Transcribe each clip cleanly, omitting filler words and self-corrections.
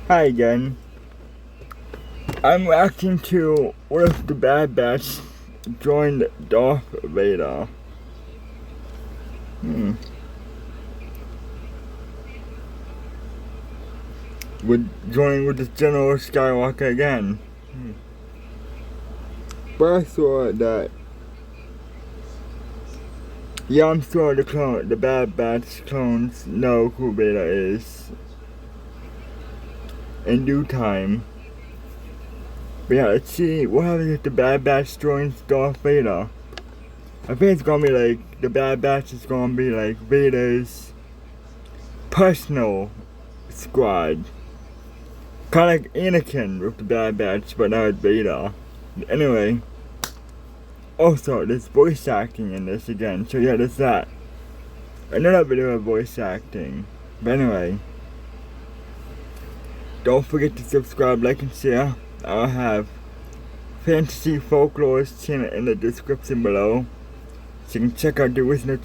Hi again. I'm reacting to what if the Badbtch joined Darth Vader. Joining with the General Skywalker again. But I thought that, yeah, I'm sure the Badbtch clones know who Vader is in due time. But yeah, let's see what happens if the Badbtch joins Darth Vader. I think it's gonna be like, the Badbtch is gonna be like Vader's personal squad. Kinda like Anakin with the Badbtch, but now it's Vader. Anyway, also there's voice acting in this again, so yeah, there's that. Another video of voice acting. But anyway, don't forget to subscribe, like, and share. I'll have Fantasy Folklore's channel in the description below, so you can check out the original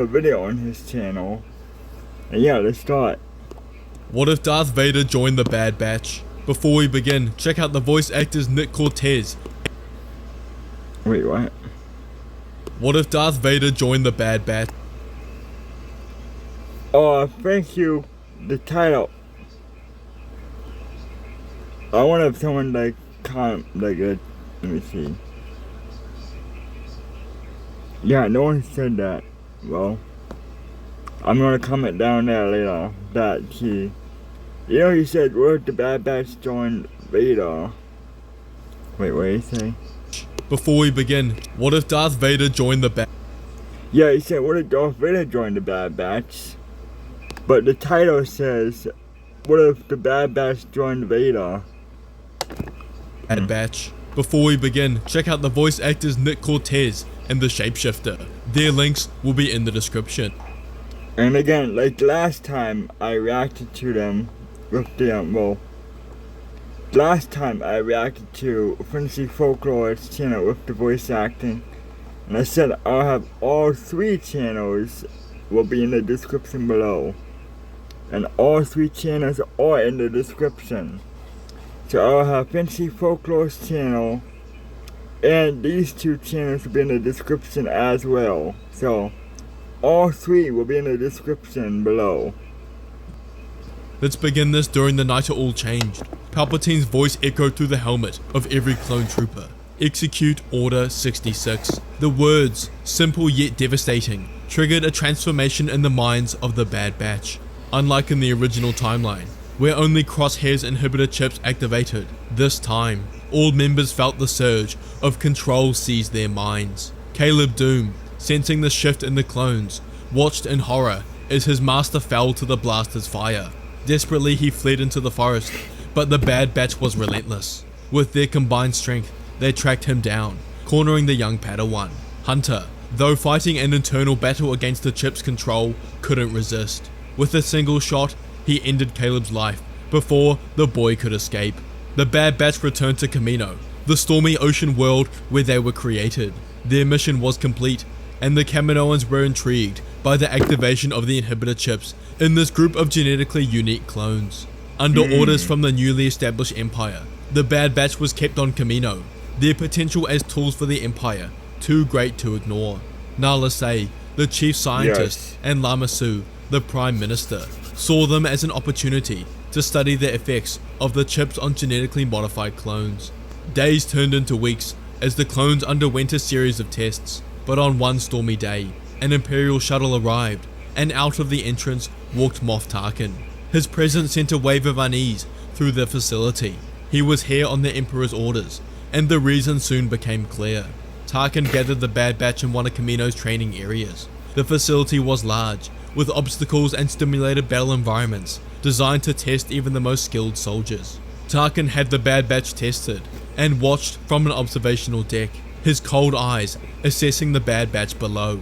video on his channel. And yeah, let's start. What if Darth Vader joined the Badbtch? Before we begin, check out the voice actors Nick Cortez. Wait, what? What if Darth Vader joined the Badbtch? Oh, thank you. The title. I wonder if someone let me see. Yeah, no one said that. Well, I'm gonna comment down there later that he said, what if the Badbtch joined Vader? Wait, what did he say? Before we begin, what if Darth Vader joined the Badbtch? Yeah, he said, what if Darth Vader joined the Badbtch? But the title says, what if the Badbtch joined Vader? Badbtch. Before we begin, check out the voice actors Nick Cortez and the Shapeshifter. Their links will be in the description. And again, like last time I reacted to them with the, last time I reacted to Fantasy Folklore's channel with the voice acting. And I said I'll have all 3 channels will be in the description below. And all 3 channels are in the description. So I'll have Fantasy Folklore's channel, and these 2 channels will be in the description as well. So all 3 will be in the description below. Let's begin this during the night it all changed. Palpatine's voice echoed through the helmet of every clone trooper. Execute Order 66. The words, simple yet devastating, triggered a transformation in the minds of the Badbtch. Unlike in the original timeline, where only Crosshair's inhibitor chips activated, this time, all members felt the surge of control seize their minds. Caleb Doom, sensing the shift in the clones, watched in horror as his master fell to the blaster's fire. Desperately he fled into the forest, but the Badbtch was relentless. With their combined strength, they tracked him down, cornering the young Padawan. Hunter, though fighting an internal battle against the chip's control, couldn't resist. With a single shot, he ended Caleb's life before the boy could escape. The Badbtch returned to Kamino, the stormy ocean world where they were created. Their mission was complete, and the Kaminoans were intrigued by the activation of the inhibitor chips in this group of genetically unique clones. Under orders from the newly established Empire, the Badbtch was kept on Kamino, their potential as tools for the Empire too great to ignore. Nala Se, the chief scientist, and Lama Su, the Prime Minister, saw them as an opportunity to study the effects of the chips on genetically modified clones. Days turned into weeks as the clones underwent a series of tests, but on one stormy day, an Imperial shuttle arrived, and out of the entrance walked Moff Tarkin. His presence sent a wave of unease through the facility. He was here on the Emperor's orders, and the reason soon became clear. Tarkin gathered the Badbtch in one of Kamino's training areas. The facility was large, with obstacles and stimulated battle environments designed to test even the most skilled soldiers. Tarkin had the Badbtch tested and watched from an observational deck, his cold eyes assessing the Badbtch below.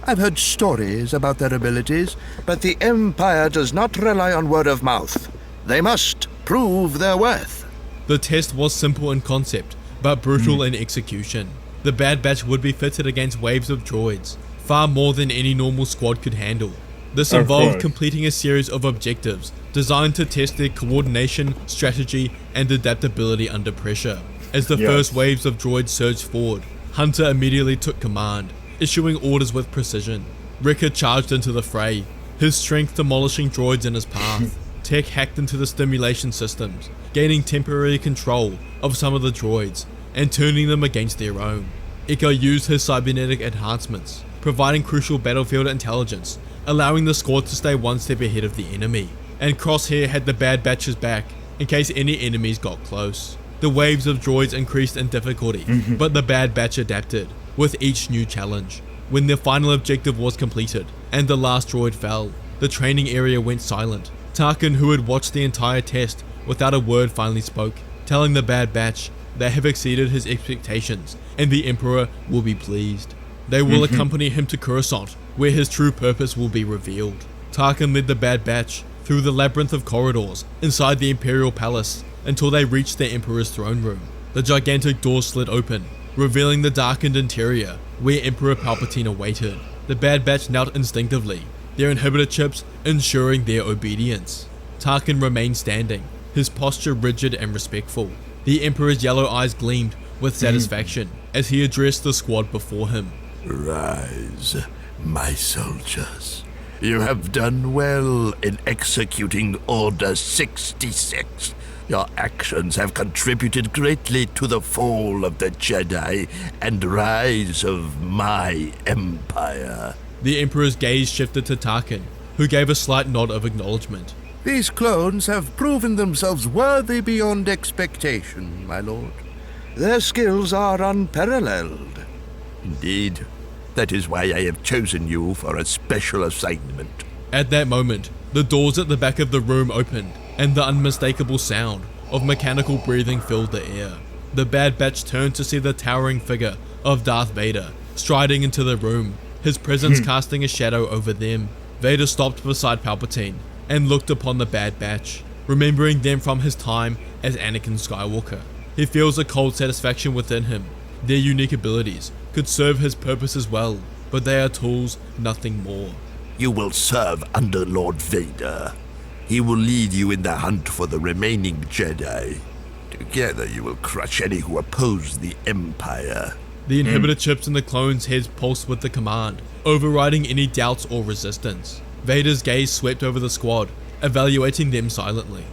I've heard stories about their abilities, but the Empire does not rely on word of mouth. They must prove their worth. The test was simple in concept, but brutal in execution. The Badbtch would be fitted against waves of droids, far more than any normal squad could handle. This Of involved course. completing a series of objectives designed to test their coordination, strategy, and adaptability under pressure. As the Yes. first waves of droids surged forward, Hunter immediately took command, issuing orders with precision. Wrecker charged into the fray, his strength demolishing droids in his path. Tech hacked into the stimulation systems, gaining temporary control of some of the droids and turning them against their own. Echo used his cybernetic enhancements, providing crucial battlefield intelligence, allowing the squad to stay one step ahead of the enemy. And Crosshair had the Bad Batch's back in case any enemies got close. The waves of droids increased in difficulty, but the Bad Batch adapted with each new challenge. When the final objective was completed and the last droid fell, the training area went silent. Tarkin, who had watched the entire test without a word, finally spoke, telling the Bad Batch they have exceeded his expectations and the Emperor will be pleased. They will accompany him to Coruscant, where his true purpose will be revealed. Tarkin led the Bad Batch through the labyrinth of corridors inside the Imperial Palace until they reached the Emperor's throne room. The gigantic doors slid open, revealing the darkened interior where Emperor Palpatine awaited. The Bad Batch knelt instinctively, their inhibitor chips ensuring their obedience. Tarkin remained standing, his posture rigid and respectful. The Emperor's yellow eyes gleamed with satisfaction as he addressed the squad before him. Rise, my soldiers. You have done well in executing Order 66. Your actions have contributed greatly to the fall of the Jedi and rise of my empire. The Emperor's gaze shifted to Tarkin, who gave a slight nod of acknowledgement. These clones have proven themselves worthy beyond expectation, my lord. Their skills are unparalleled. Indeed, that is why I have chosen you for a special assignment. At that moment, the doors at the back of the room opened, and the unmistakable sound of mechanical breathing filled the air. The Bad Batch turned to see the towering figure of Darth Vader striding into the room, his presence casting a shadow over them. Vader stopped beside Palpatine and looked upon the Bad Batch, remembering them from his time as Anakin Skywalker. He feels a cold satisfaction within him. Their unique abilities could serve his purpose as well, but they are tools, nothing more. You will serve under Lord Vader. He will lead you in the hunt for the remaining Jedi. Together you will crush any who oppose the Empire. The inhibitor chips in the clones' heads pulsed with the command, overriding any doubts or resistance. Vader's gaze swept over the squad, evaluating them silently.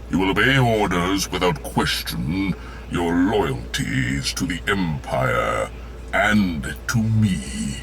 You will obey orders without question your loyalties to the Empire and to me.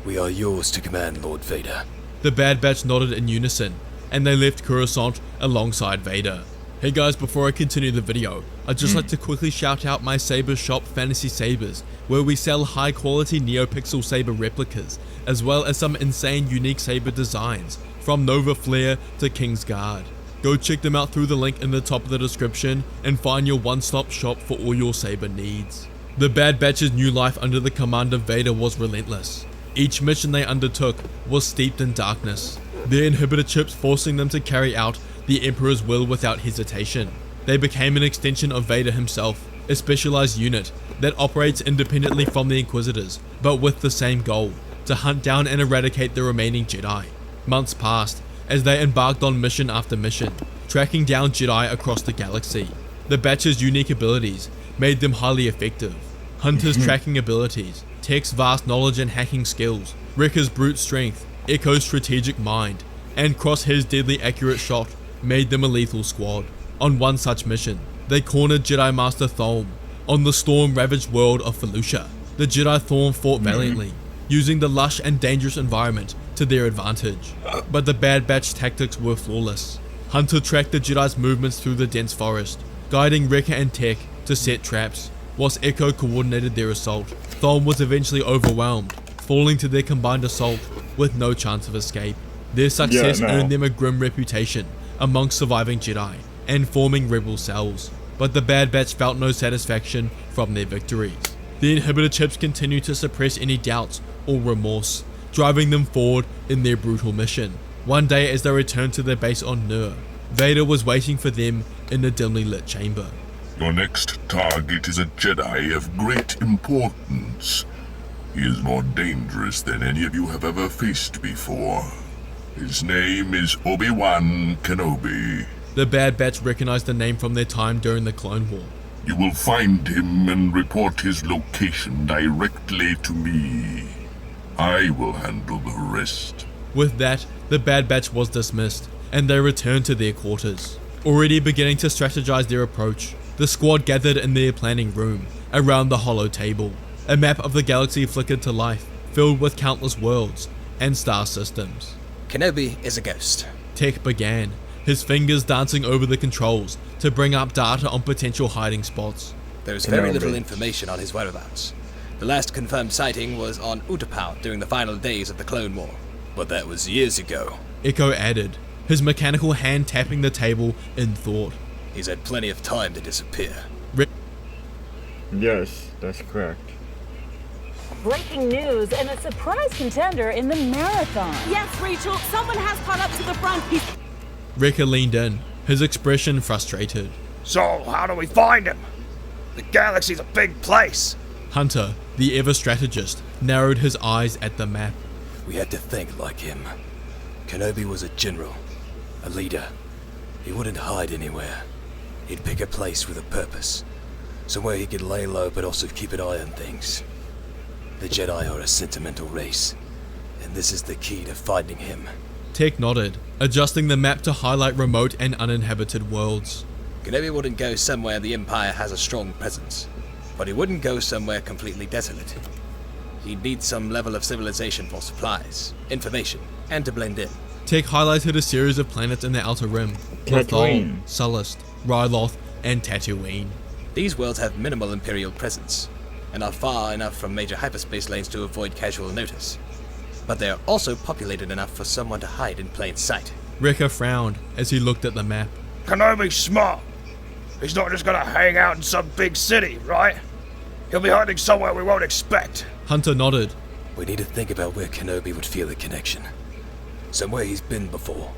We are yours to command, Lord Vader. The Bad Batch nodded in unison, and they left Coruscant alongside Vader. Hey guys, before I continue the video, I'd just like to quickly shout out my saber shop, Fantasy Sabers, where we sell high quality NeoPixel saber replicas, as well as some insane unique saber designs, from Nova Flare to King's Guard. Go check them out through the link in the top of the description and find your one-stop shop for all your saber needs. The Bad Batch's new life under the command of Vader was relentless. Each mission they undertook was steeped in darkness, their inhibitor chips forcing them to carry out the Emperor's will without hesitation. They became an extension of Vader himself, a specialized unit that operates independently from the Inquisitors, but with the same goal, to hunt down and eradicate the remaining Jedi. Months passed as they embarked on mission after mission, tracking down Jedi across the galaxy. The Batch's unique abilities made them highly effective. Hunter's tracking abilities, Tech's vast knowledge and hacking skills, Wrecker's brute strength, Echo's strategic mind, and Crosshair's deadly accurate shot made them a lethal squad. On one such mission, they cornered Jedi Master Thawne on the storm-ravaged world of Felucia. The Jedi Thawne fought valiantly, using the lush and dangerous environment to their advantage, but the Bad Batch tactics were flawless. Hunter tracked the Jedi's movements through the dense forest, guiding Wrecker and Tech to set traps, whilst Echo coordinated their assault. Thawne was eventually overwhelmed, falling to their combined assault with no chance of escape. Their success earned them a grim reputation amongst surviving Jedi and forming rebel cells, but the Bad Batch felt no satisfaction from their victories. The inhibitor chips continued to suppress any doubts or remorse, driving them forward in their brutal mission. One day as they returned to their base on Nur, Vader was waiting for them in a dimly lit chamber. Your next target is a Jedi of great importance. He is more dangerous than any of you have ever faced before. His name is Obi-Wan Kenobi. The Bad Batch recognized the name from their time during the Clone War. You will find him and report his location directly to me. I will handle the rest. With that, the Bad Batch was dismissed, and they returned to their quarters. Already beginning to strategize their approach, the squad gathered in their planning room, around the hollow table. A map of the galaxy flickered to life, filled with countless worlds and star systems. Kenobi is a ghost. Tech began, his fingers dancing over the controls to bring up data on potential hiding spots. There is very Kenobi. little information on his whereabouts. The last confirmed sighting was on Utapau during the final days of the Clone War, but that was years ago. Echo added, his mechanical hand tapping the table in thought. He's had plenty of time to disappear. Yes, that's correct. Breaking news and a surprise contender in the marathon. Yes, Rachel, someone has caught up to the front. Wrecker leaned in, his expression frustrated. So, how do we find him? The galaxy's a big place. Hunter, the ever-strategist, narrowed his eyes at the map. We had to think like him. Kenobi was a general, a leader. He wouldn't hide anywhere. He'd pick a place with a purpose. Somewhere he could lay low but also keep an eye on things. The Jedi are a sentimental race, and this is the key to finding him. Tech nodded, adjusting the map to highlight remote and uninhabited worlds. Kenobi wouldn't go somewhere the Empire has a strong presence, but he wouldn't go somewhere completely desolate. He'd need some level of civilization for supplies, information, and to blend in. Tech highlighted a series of planets in the Outer Rim. Tatooine. Lothal, Sullust, Ryloth, and Tatooine. These worlds have minimal Imperial presence, and are far enough from major hyperspace lanes to avoid casual notice. But they are also populated enough for someone to hide in plain sight. Wrecker frowned as he looked at the map. Kenobi's smart. He's not just gonna hang out in some big city, right? He'll be hiding somewhere we won't expect. Hunter nodded. We need to think about where Kenobi would feel a connection. Somewhere he's been before.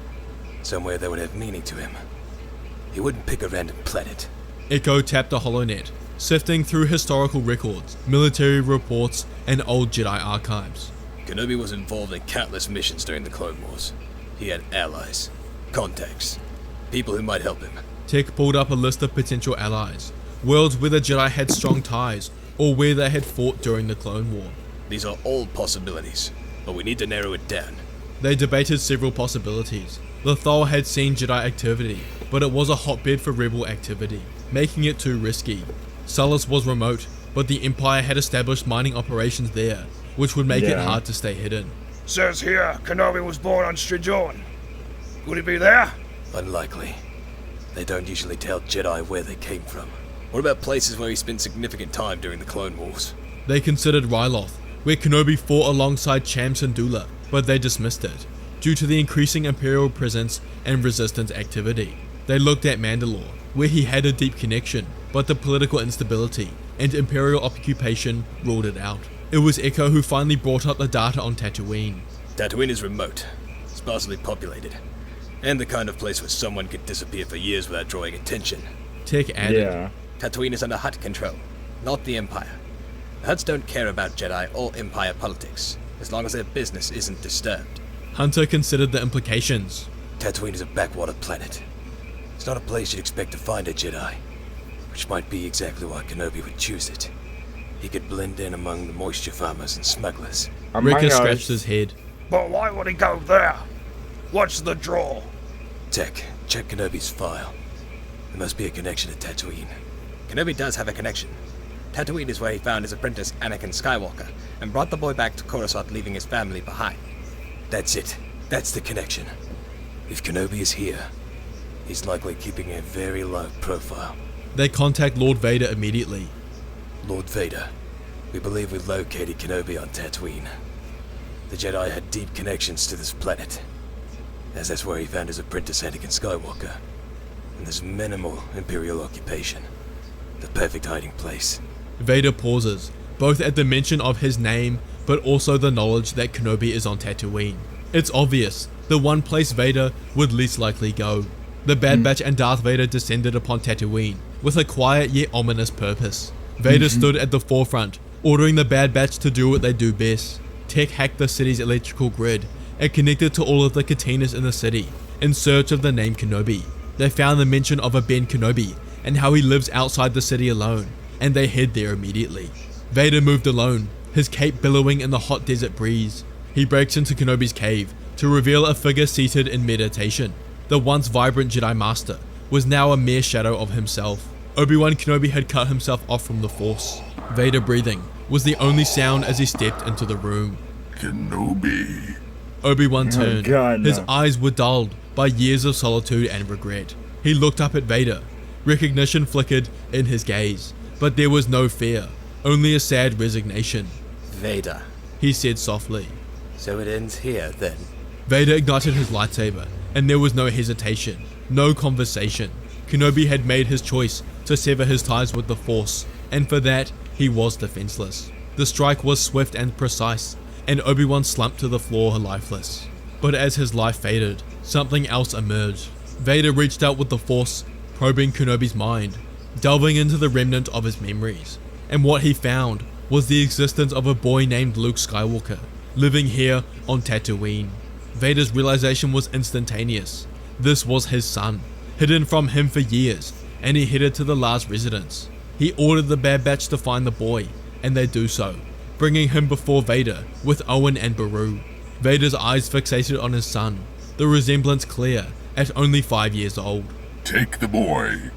Somewhere that would have meaning to him. He wouldn't pick a random planet. Echo tapped a holonet, sifting through historical records, military reports, and old Jedi archives. Kenobi was involved in countless missions during the Clone Wars. He had allies, contacts, people who might help him. Tech pulled up a list of potential allies, worlds where the Jedi had strong ties, or where they had fought during the Clone War. These are all possibilities, but we need to narrow it down. They debated several possibilities. Lothal had seen Jedi activity, but it was a hotbed for rebel activity, making it too risky. Sullust was remote, but the Empire had established mining operations there, which would make it Yeah. hard to stay hidden. Says here, Kenobi was born on Strijon. Would he be there? Unlikely. They don't usually tell Jedi where they came from. What about places where he spent significant time during the Clone Wars? They considered Ryloth, where Kenobi fought alongside Cham Syndulla, but they dismissed it, due to the increasing Imperial presence and resistance activity. They looked at Mandalore, where he had a deep connection, but the political instability and Imperial occupation ruled it out. It was Echo who finally brought up the data on Tatooine. Tatooine is remote, sparsely populated, and the kind of place where someone could disappear for years without drawing attention. Tech added, Yeah. Tatooine is under Hutt control, not the Empire. The Hutts don't care about Jedi or Empire politics, as long as their business isn't disturbed. Hunter considered the implications. Tatooine is a backwater planet. It's not a place you'd expect to find a Jedi, which might be exactly why Kenobi would choose it. He could blend in among the moisture farmers and smugglers. Wrecker Among scratched us, his head. But why would he go there? What's the draw? Tech, check Kenobi's file. There must be a connection to Tatooine. Kenobi does have a connection. Tatooine is where he found his apprentice Anakin Skywalker and brought the boy back to Coruscant, leaving his family behind. That's it. That's the connection. If Kenobi is here, he's likely keeping a very low profile. They contact Lord Vader immediately. Lord Vader, we believe we located Kenobi on Tatooine. The Jedi had deep connections to this planet, as that's where he found his apprentice Anakin Skywalker. And there's minimal Imperial occupation. The perfect hiding place. Vader pauses, both at the mention of his name, but also the knowledge that Kenobi is on Tatooine. It's obvious, the one place Vader would least likely go. The Bad Batch and Darth Vader descended upon Tatooine, with a quiet yet ominous purpose. Vader stood at the forefront, ordering the Bad Batch to do what they do best. Tech hacked the city's electrical grid, It connected to all of the cantinas in the city. In search of the name Kenobi, they found the mention of a Ben Kenobi and how he lives outside the city alone, and they head there immediately. Vader moved alone, his cape billowing in the hot desert breeze. He breaks into Kenobi's cave to reveal a figure seated in meditation. The once vibrant Jedi Master was now a mere shadow of himself. Obi-Wan Kenobi had cut himself off from the Force. Vader breathing was the only sound as he stepped into the room. Kenobi. Obi-Wan turned. God, no. His eyes were dulled by years of solitude and regret. He looked up at Vader. Recognition flickered in his gaze, but there was no fear, only a sad resignation. Vader. He said softly. So it ends here, then. Vader ignited his lightsaber, and there was no hesitation, no conversation. Kenobi had made his choice to sever his ties with the Force, and for that, he was defenseless. The strike was swift and precise, and Obi-Wan slumped to the floor lifeless. But as his life faded, something else emerged. Vader reached out with the Force, probing Kenobi's mind, delving into the remnant of his memories. And what he found was the existence of a boy named Luke Skywalker, living here on Tatooine. Vader's realization was instantaneous. This was his son, hidden from him for years, and he headed to the last residence. He ordered the Bad Batch to find the boy, and they do so, bringing him before Vader with Owen and Beru. Vader's eyes fixated on his son, the resemblance clear at only 5 years old. Take the boy.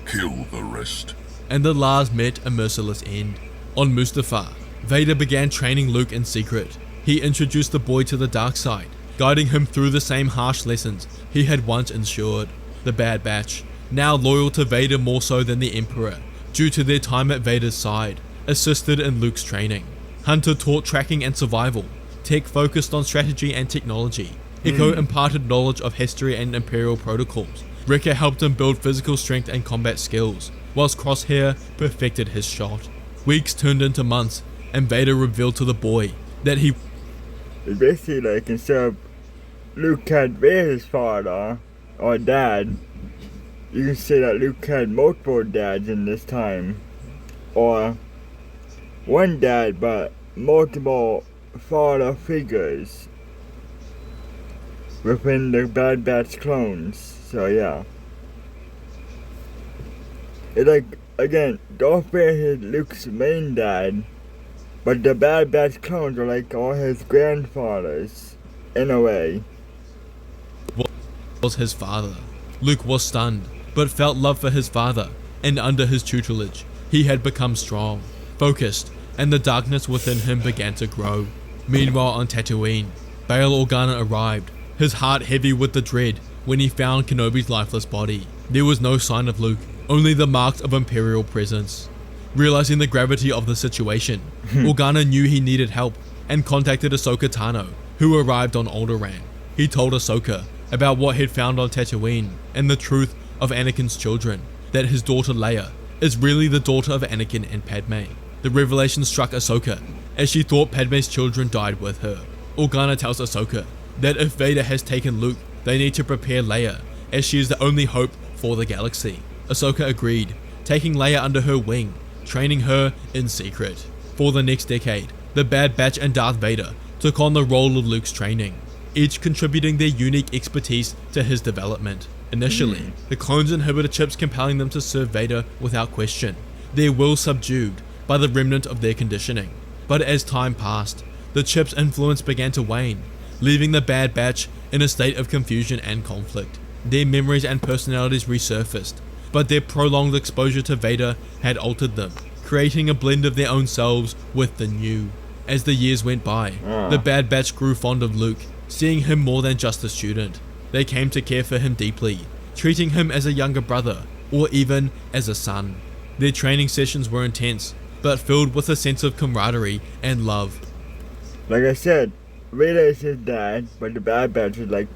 Kill the rest. And the Lars met a merciless end. On Mustafar, Vader began training Luke in secret. He introduced the boy to the dark side, guiding him through the same harsh lessons he had once ensured. The Bad Batch, now loyal to Vader more so than the Emperor, due to their time at Vader's side, assisted in Luke's training. Hunter taught tracking and survival. Tech focused on strategy and technology. Echo imparted knowledge of history and Imperial protocols. Wrecker helped him build physical strength and combat skills, whilst Crosshair perfected his shot. Weeks turned into months, and Vader revealed to the boy that he... It's basically like instead of Luke had Vader's father, or dad, you can say that Luke had multiple dads in this time. Or one dad, but multiple father figures within the Bad Batch clones. So yeah. It's like, again, Darth Vader is Luke's main dad, but the Bad Batch clones are like all his grandfathers, in a way. Was his father. Luke was stunned, but felt love for his father, and under his tutelage, he had become strong, focused, and the darkness within him began to grow. Meanwhile on Tatooine, Bail Organa arrived, his heart heavy with the dread when he found Kenobi's lifeless body. There was no sign of Luke, only the marks of Imperial presence. Realizing the gravity of the situation, Organa knew he needed help and contacted Ahsoka Tano, who arrived on Alderaan. He told Ahsoka about what he'd found on Tatooine and the truth of Anakin's children, that his daughter Leia is really the daughter of Anakin and Padme. The revelation struck Ahsoka, as she thought Padme's children died with her. Organa tells Ahsoka that if Vader has taken Luke, they need to prepare Leia, as she is the only hope for the galaxy. Ahsoka agreed, taking Leia under her wing, training her in secret. For the next decade, the Bad Batch and Darth Vader took on the role of Luke's training, each contributing their unique expertise to his development. Initially, the clones inhibited chips, compelling them to serve Vader without question, their will subdued by the remnant of their conditioning. But as time passed, the chips' influence began to wane, leaving the Bad Batch in a state of confusion and conflict. Their memories and personalities resurfaced, but their prolonged exposure to Vader had altered them, creating a blend of their own selves with the new. As the years went by, the Bad Batch grew fond of Luke, seeing him more than just a student. They came to care for him deeply, treating him as a younger brother, or even as a son. Their training sessions were intense, but filled with a sense of camaraderie and love. Like I said, Vader is his dad, but the Bad Batch is like,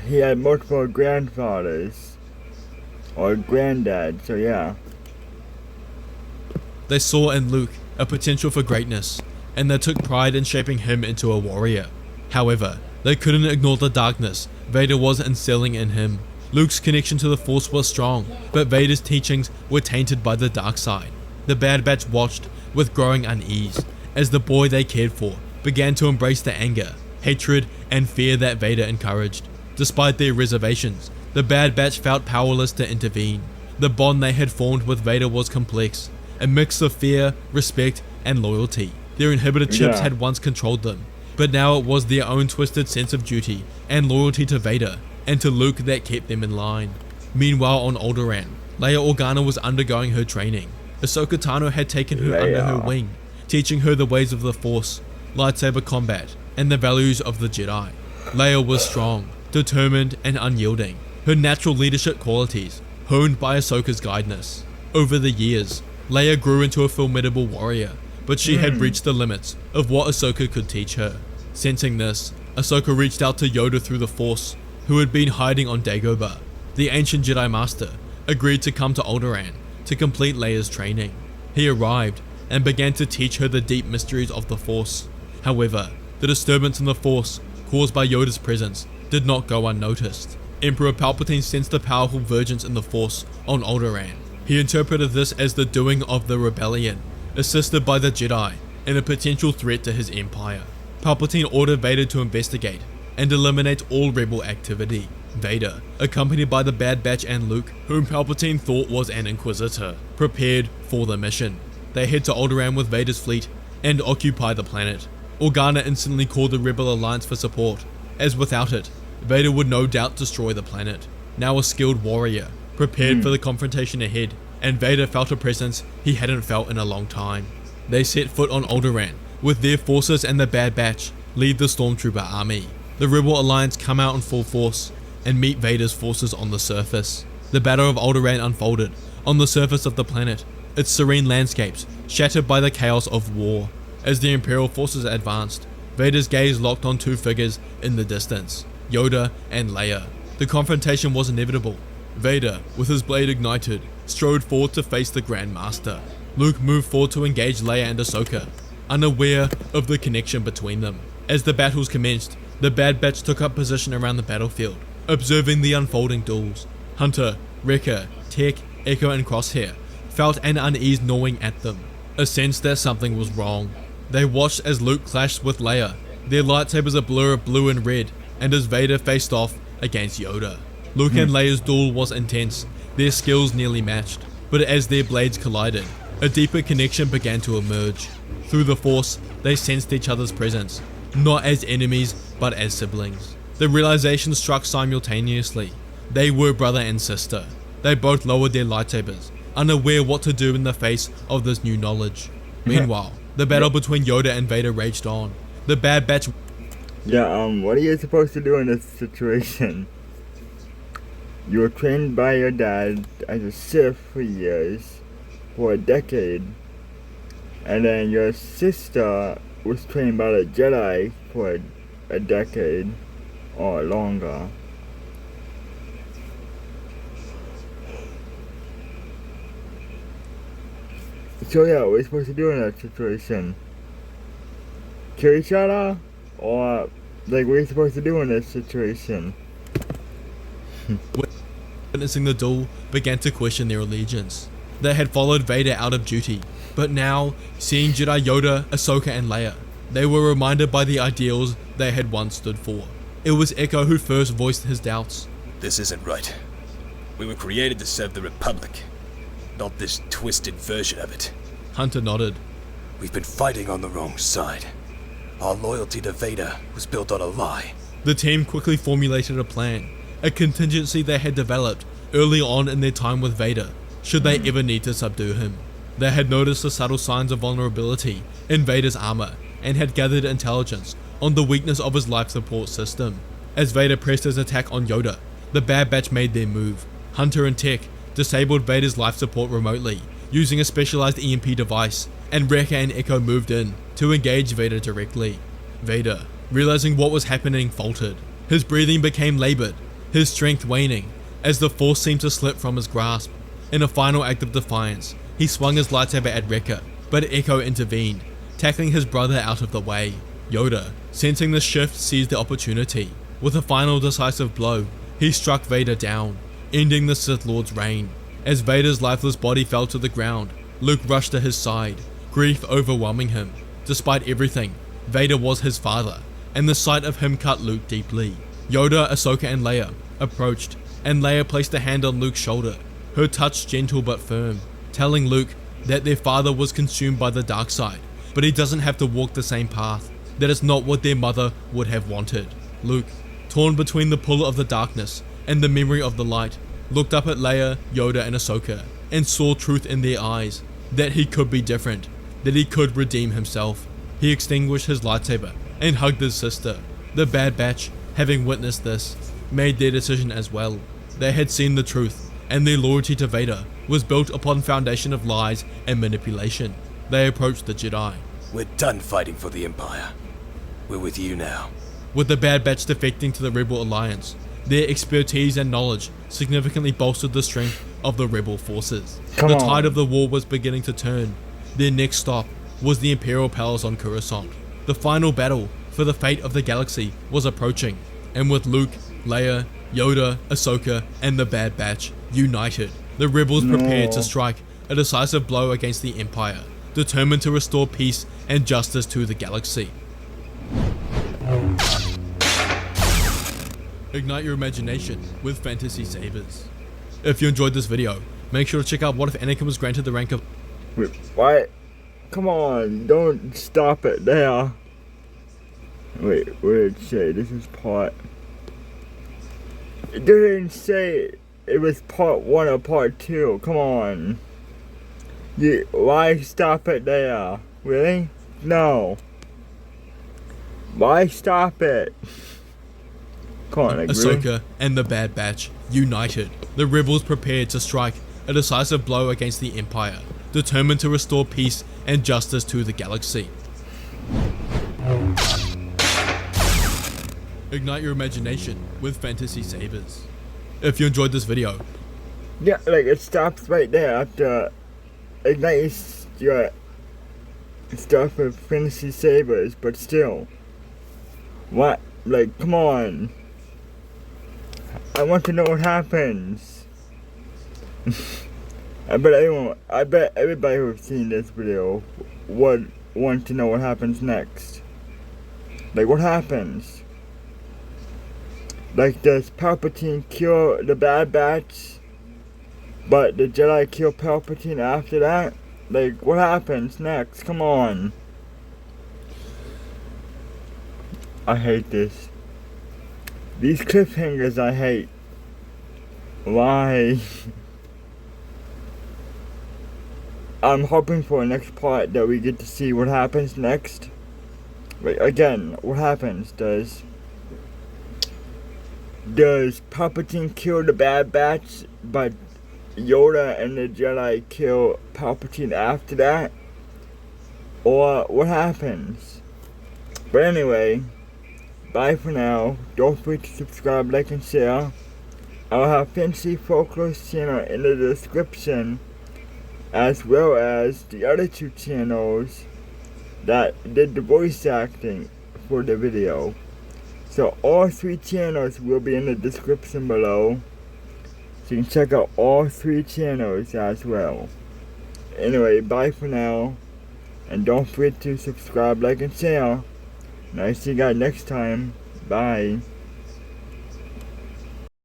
he had multiple grandfathers, or granddad, so yeah. They saw in Luke a potential for greatness, and they took pride in shaping him into a warrior. However, they couldn't ignore the darkness Vader was instilling in him. Luke's connection to the Force was strong, but Vader's teachings were tainted by the dark side. The Bad Batch watched with growing unease as the boy they cared for began to embrace the anger hatred, and fear that Vader encouraged. Despite their reservations, the Bad Batch felt powerless to intervene. The bond they had formed with Vader was complex, a mix of fear, respect, and loyalty. Their inhibitor chips had once controlled them, but now it was their own twisted sense of duty and loyalty to Vader and to Luke that kept them in line. Meanwhile on Alderaan, Leia Organa was undergoing her training. Ahsoka Tano had taken her under her wing, teaching her the ways of the Force, lightsaber combat, and the values of the Jedi. Leia was strong, determined, and unyielding, her natural leadership qualities honed by Ahsoka's guidance. Over the years, Leia grew into a formidable warrior, but she had reached the limits of what Ahsoka could teach her. Sensing this, Ahsoka reached out to Yoda through the Force, who had been hiding on Dagobah. The ancient Jedi Master agreed to come to Alderaan to complete Leia's training. He arrived and began to teach her the deep mysteries of the Force. However, the disturbance in the Force caused by Yoda's presence did not go unnoticed. Emperor Palpatine sensed the powerful vergence in the Force on Alderaan. He interpreted this as the doing of the rebellion, assisted by the Jedi, and a potential threat to his empire. Palpatine ordered Vader to investigate and eliminate all rebel activity. Vader, accompanied by the Bad Batch and Luke, whom Palpatine thought was an Inquisitor, prepared for the mission. They head to Alderaan with Vader's fleet and occupy the planet. Organa instantly called the Rebel Alliance for support, as without it, Vader would no doubt destroy the planet. Now a skilled warrior, prepared for the confrontation ahead, and Vader felt a presence he hadn't felt in a long time. They set foot on Alderaan, with their forces and the Bad Batch lead the Stormtrooper army. The Rebel Alliance come out in full force and meet Vader's forces on the surface. The Battle of Alderaan unfolded on the surface of the planet, its serene landscapes shattered by the chaos of war. As the Imperial forces advanced, Vader's gaze locked on two figures in the distance, Yoda and Leia. The confrontation was inevitable. Vader, with his blade ignited, strode forward to face the Grand Master. Luke moved forward to engage Leia and Ahsoka, unaware of the connection between them. As the battles commenced, the Bad Batch took up position around the battlefield, observing the unfolding duels. Hunter, Wrecker, Tech, Echo, and Crosshair felt an unease gnawing at them, a sense that something was wrong. They watched as Luke clashed with Leia, their lightsabers a blur of blue and red, and as Vader faced off against Yoda. Luke and Leia's duel was intense, their skills nearly matched, but as their blades collided, a deeper connection began to emerge. Through the Force, they sensed each other's presence, not as enemies, but as siblings. The realization struck simultaneously. They were brother and sister. They both lowered their lightsabers, unaware what to do in the face of this new knowledge. Meanwhile, the battle between Yoda and Vader raged on. The Bad Batch... what are you supposed to do in this situation? You were trained by your dad as a Sith for years, for a decade, and then your sister was trained by the Jedi for a decade or longer. So yeah, what are we supposed to do in that situation? Kill each other? Or, like, what are you supposed to do in this situation? Witnessing the duel, began to question their allegiance. They had followed Vader out of duty, but now, seeing Jedi Yoda, Ahsoka, and Leia, they were reminded by the ideals they had once stood for. It was Echo who first voiced his doubts. This isn't right. We were created to serve the Republic, not this twisted version of it. Hunter nodded. We've been fighting on the wrong side. Our loyalty to Vader was built on a lie. The team quickly formulated a plan, a contingency they had developed early on in their time with Vader, should they ever need to subdue him. They had noticed the subtle signs of vulnerability in Vader's armor and had gathered intelligence on the weakness of his life support system. As Vader pressed his attack on Yoda, the Bad Batch made their move. Hunter and Tech disabled Vader's life support remotely, using a specialized EMP device, and Wrecker and Echo moved in to engage Vader directly. Vader, realizing what was happening, faltered. His breathing became labored, his strength waning, as the Force seemed to slip from his grasp. In a final act of defiance, he swung his lightsaber at Wrecker, but Echo intervened, tackling his brother out of the way. Yoda, sensing the shift, seized the opportunity. With a final decisive blow, he struck Vader down, ending the Sith Lord's reign. As Vader's lifeless body fell to the ground, Luke rushed to his side, grief overwhelming him. Despite everything, Vader was his father, and the sight of him cut Luke deeply. Yoda, Ahsoka, and Leia approached, and Leia placed a hand on Luke's shoulder, her touch gentle but firm, telling Luke that their father was consumed by the dark side, but he doesn't have to walk the same path. That is not what their mother would have wanted. Luke, torn between the pull of the darkness and the memory of the light, looked up at Leia, Yoda, and Ahsoka, and saw truth in their eyes, that he could be different, that he could redeem himself. He extinguished his lightsaber and hugged his sister. The Bad Batch, having witnessed this, made their decision as well. They had seen the truth, and their loyalty to Vader was built upon foundation of lies and manipulation. They approached the Jedi. We're done fighting for the Empire. We're with you now. With the Bad Batch defecting to the Rebel Alliance, their expertise and knowledge significantly bolstered the strength of the Rebel forces. Come The on. tide of the war was beginning to turn. Their next stop was the Imperial Palace on Coruscant. The final battle for the fate of the galaxy was approaching, and with Luke, Leia, Yoda, Ahsoka, and the Bad Batch united, the Rebels prepared to strike a decisive blow against the Empire, determined to restore peace and justice to the galaxy. Ignite your imagination with fantasy sabers. If you enjoyed this video, make sure to check out What If Anakin Was Granted the Rank of... Wait, what? Come on, don't stop it there. Wait, what did it say? This is part... It didn't say it was part 1 or part 2. Come on. Why stop it there? Really? No. Why stop it? Come on, like, really? Ahsoka and the Bad Batch united. The Rebels prepared to strike a decisive blow against the Empire, determined to restore peace and justice to the galaxy. Ignite your imagination with fantasy sabers. If you enjoyed this video, Yeah, like it stops right there after ignite your stuff with fantasy sabers, but still. What? Like, come on. I want to know what happens. I bet everybody who's seen this video would want to know what happens next. Like, what happens? Like, does Palpatine kill the Bad Batch, but the Jedi kill Palpatine after that? Like, what happens next? Come on. I hate this. These cliffhangers I hate. Why? I'm hoping for the next part that we get to see what happens next. Wait, again, what happens? Does Palpatine kill the Bad Batch, but Yoda and the Jedi kill Palpatine after that? Or what happens? But anyway, bye for now. Don't forget to subscribe, like, and share. I'll have Fancy Folklore's channel in the description, as well as the other 2 channels that did the voice acting for the video. So all 3 channels will be in the description below, so you can check out all 3 channels as well. Anyway, bye for now, and don't forget to subscribe, like, and share, and I'll see you guys next time. Bye.